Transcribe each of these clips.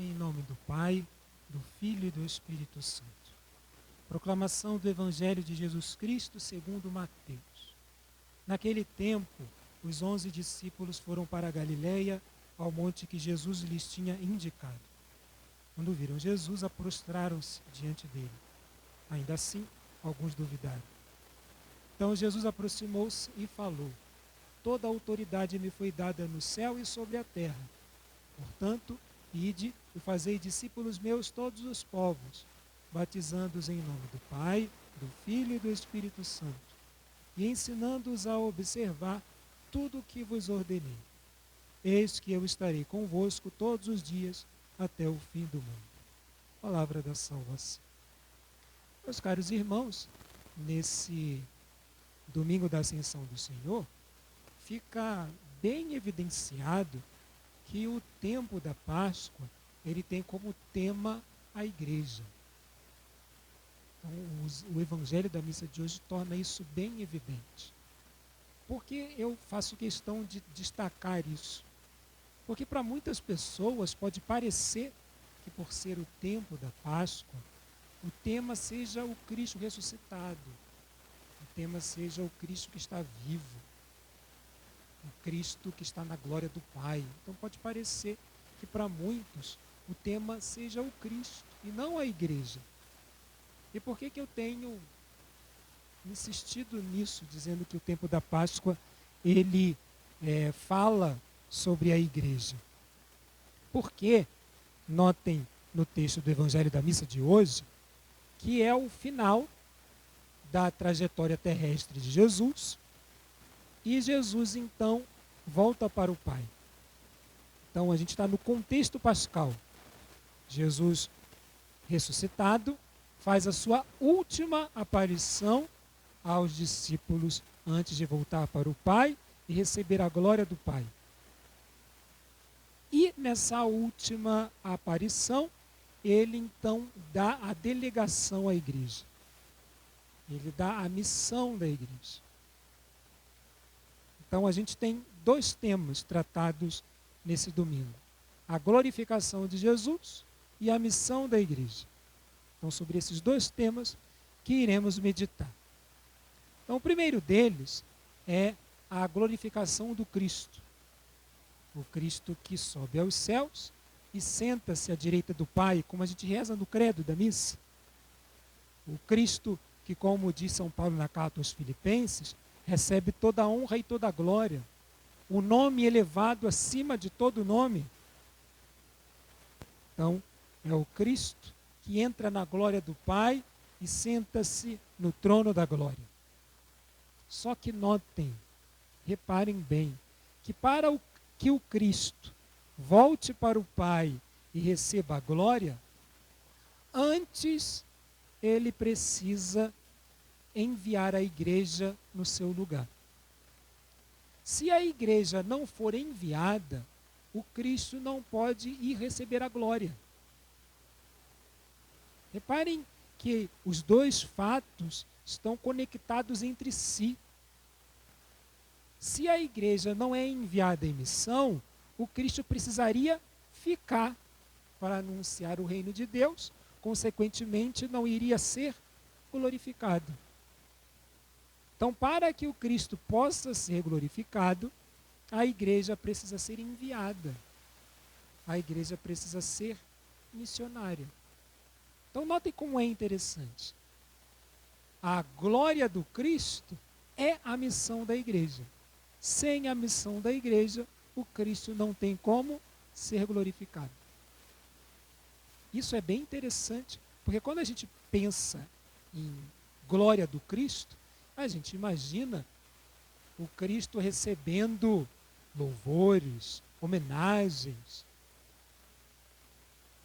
Em nome do Pai, do Filho e do Espírito Santo. Proclamação do Evangelho de Jesus Cristo segundo Mateus. Naquele tempo, os 11 discípulos foram para a Galiléia, ao monte que Jesus lhes tinha indicado. Quando viram Jesus, prostraram-se diante dele. Ainda assim, alguns duvidaram. Então Jesus aproximou-se e falou: toda a autoridade me foi dada no céu e sobre a terra. Portanto, ide e fazei discípulos meus todos os povos, batizando-os em nome do Pai, do Filho e do Espírito Santo, e ensinando-os a observar tudo o que vos ordenei. Eis que eu estarei convosco todos os dias até o fim do mundo. Palavra da salvação. Meus caros irmãos, nesse domingo da Ascensão do Senhor, fica bem evidenciado que o tempo da Páscoa, ele tem como tema a igreja. Então, o Evangelho da missa de hoje torna isso bem evidente. Por que eu faço questão de destacar isso? Porque para muitas pessoas pode parecer que, por ser o tempo da Páscoa, o tema seja o Cristo ressuscitado, o tema seja o Cristo que está vivo, o Cristo que está na glória do Pai. Então pode parecer que para muitos o tema seja o Cristo e não a igreja. E por que eu tenho insistido nisso, dizendo que o tempo da Páscoa ele fala sobre a igreja? Porque, notem no texto do Evangelho da Missa de hoje, que é o final da trajetória terrestre de Jesus, e Jesus então volta para o Pai. Então a gente está no contexto pascal. Jesus ressuscitado faz a sua última aparição aos discípulos antes de voltar para o Pai e receber a glória do Pai. E nessa última aparição, ele então dá a delegação à igreja. Ele dá a missão da igreja. Então a gente tem dois temas tratados nesse domingo: a glorificação de Jesus e a missão da igreja. Então, sobre esses dois temas que iremos meditar. Então, o primeiro deles é a glorificação do Cristo. O Cristo que sobe aos céus e senta-se à direita do Pai, como a gente reza no credo da missa. O Cristo que, como diz São Paulo na carta aos Filipenses, recebe toda a honra e toda a glória. O nome elevado acima de todo nome. Então, é o Cristo que entra na glória do Pai e senta-se no trono da glória. Só que notem, reparem bem, que para que o Cristo volte para o Pai e receba a glória, antes ele precisa enviar a igreja no seu lugar. Se a igreja não for enviada, o Cristo não pode ir receber a glória. Reparem que os dois fatos estão conectados entre si. Se a igreja não é enviada em missão, o Cristo precisaria ficar para anunciar o reino de Deus, consequentemente não iria ser glorificado. Então, para que o Cristo possa ser glorificado, a igreja precisa ser enviada. A igreja precisa ser missionária. Então, notem como é interessante. A glória do Cristo é a missão da igreja. Sem a missão da igreja, o Cristo não tem como ser glorificado. Isso é bem interessante, porque quando a gente pensa em glória do Cristo, a gente imagina o Cristo recebendo louvores, homenagens,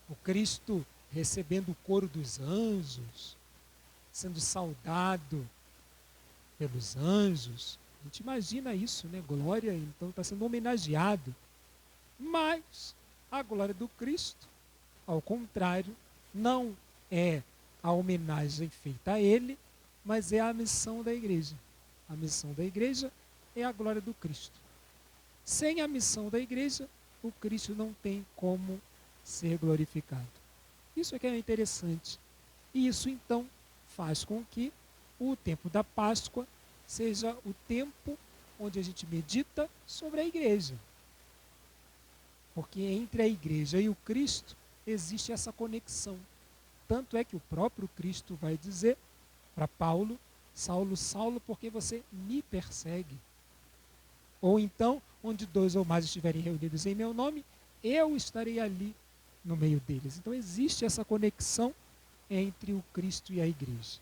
o Cristo recebendo o coro dos anjos, sendo saudado pelos anjos. A gente imagina isso, né? Glória, então, está sendo homenageado. Mas a glória do Cristo, ao contrário, não é a homenagem feita a ele, mas é a missão da igreja. A missão da igreja é a glória do Cristo. Sem a missão da igreja, o Cristo não tem como ser glorificado. Isso é que é interessante. E isso, então, faz com que o tempo da Páscoa seja o tempo onde a gente medita sobre a igreja. Porque entre a igreja e o Cristo existe essa conexão. Tanto é que o próprio Cristo vai dizer para Paulo: Saulo, Saulo, porque você me persegue. Ou então, onde dois ou mais estiverem reunidos em meu nome, eu estarei ali no meio deles. Então existe essa conexão entre o Cristo e a igreja.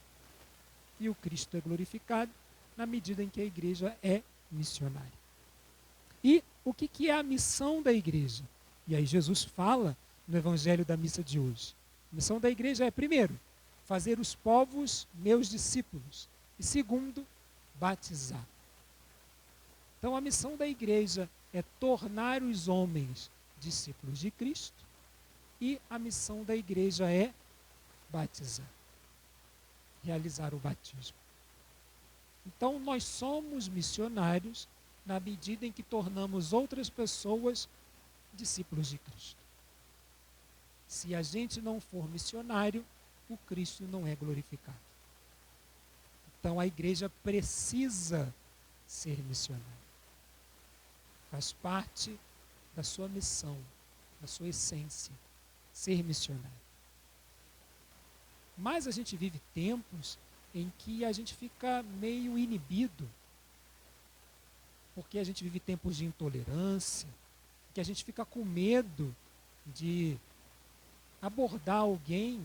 E o Cristo é glorificado na medida em que a igreja é missionária. E o que é a missão da igreja? E aí Jesus fala no evangelho da missa de hoje. A missão da igreja é, primeiro, fazer os povos meus discípulos. E segundo, batizar. Então a missão da igreja é tornar os homens discípulos de Cristo. E a missão da igreja é batizar. Realizar o batismo. Então nós somos missionários na medida em que tornamos outras pessoas discípulos de Cristo. Se a gente não for missionário, o Cristo não é glorificado. Então a igreja precisa ser missionária. Faz parte da sua missão, da sua essência, ser missionário. Mas a gente vive tempos em que a gente fica meio inibido, porque a gente vive tempos de intolerância, que a gente fica com medo de abordar alguém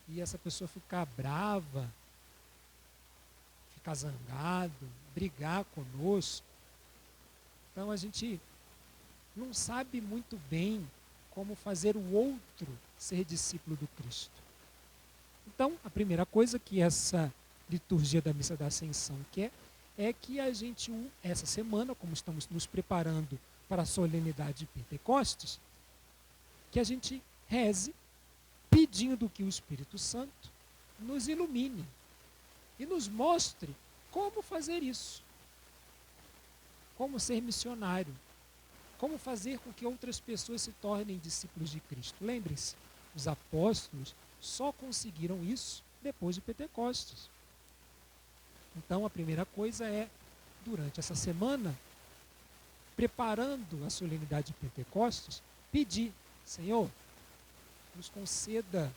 e essa pessoa ficar brava, ficar zangado, brigar conosco. Então a gente não sabe muito bem como fazer o outro ser discípulo do Cristo. Então, a primeira coisa que essa liturgia da Missa da Ascensão quer é que a gente, essa semana, como estamos nos preparando para a solenidade de Pentecostes, que a gente reze pedindo que o Espírito Santo nos ilumine e nos mostre como fazer isso, como ser missionário, como fazer com que outras pessoas se tornem discípulos de Cristo. Lembrem-se, os apóstolos só conseguiram isso depois de Pentecostes. Então a primeira coisa é, durante essa semana, preparando a solenidade de Pentecostes, pedir: Senhor, nos conceda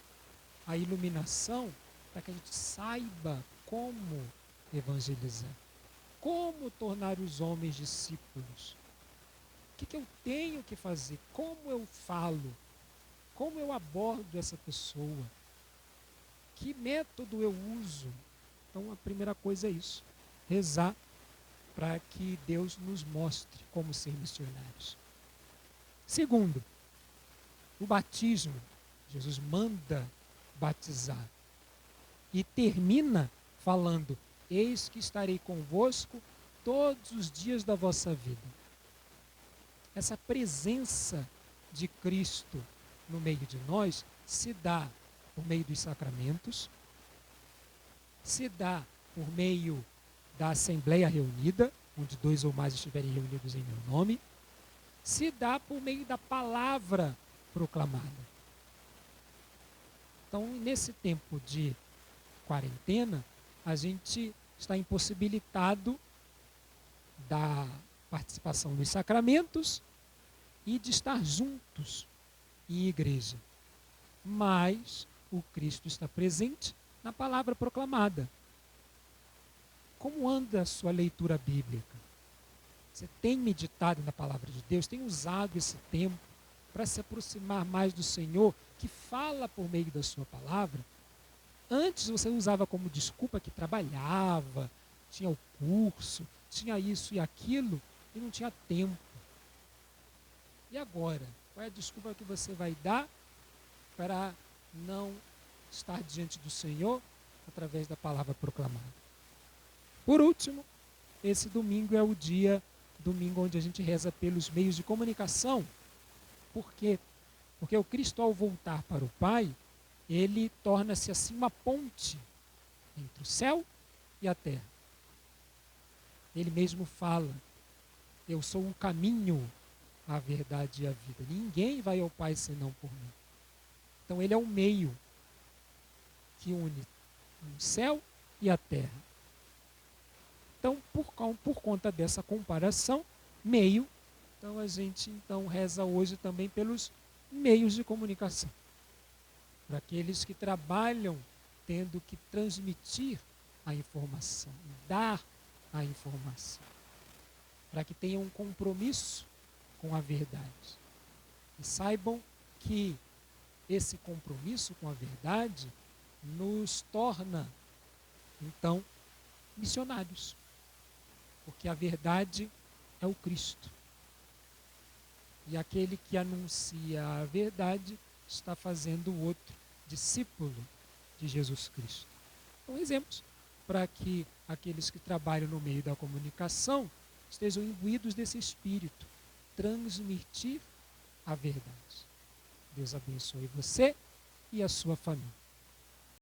a iluminação para que a gente saiba como evangelizar, como tornar os homens discípulos. O que eu tenho que fazer? Como eu falo? Como eu abordo essa pessoa? Que método eu uso? Então a primeira coisa é isso, rezar para que Deus nos mostre como ser missionários. Segundo, o batismo. Jesus manda batizar e termina falando: eis que estarei convosco todos os dias da vossa vida. Essa presença de Cristo no meio de nós se dá por meio dos sacramentos, se dá por meio da Assembleia Reunida, onde dois ou mais estiverem reunidos em meu nome, se dá por meio da palavra proclamada. Então, nesse tempo de quarentena, a gente está impossibilitado da participação nos sacramentos e de estar juntos em igreja. Mas o Cristo está presente na palavra proclamada. Como anda a sua leitura bíblica? Você tem meditado na palavra de Deus? Tem usado esse tempo para se aproximar mais do Senhor, que fala por meio da sua palavra? Antes você usava como desculpa que trabalhava, tinha o curso, tinha isso e aquilo, e não tinha tempo. E agora? Qual é a desculpa que você vai dar para não estar diante do Senhor através da palavra proclamada? Por último, esse domingo é o domingo onde a gente reza pelos meios de comunicação. Por quê? Porque o Cristo, ao voltar para o Pai, ele torna-se assim uma ponte entre o céu e a terra. Ele mesmo fala: eu sou o caminho, a verdade e a vida. Ninguém vai ao Pai senão por mim. Então ele é o meio que une o céu e a terra. Então, por conta dessa comparação, meio, então a gente reza hoje também pelos meios de comunicação. Para aqueles que trabalham tendo que transmitir a informação, dar a informação. Para que tenham um compromisso com a verdade. E saibam que esse compromisso com a verdade nos torna, então, missionários. Porque a verdade é o Cristo. E aquele que anuncia a verdade está fazendo o outro discípulo de Jesus Cristo. Então, exemplos para que aqueles que trabalham no meio da comunicação estejam imbuídos desse espírito, transmitir a verdade. Deus abençoe você e a sua família.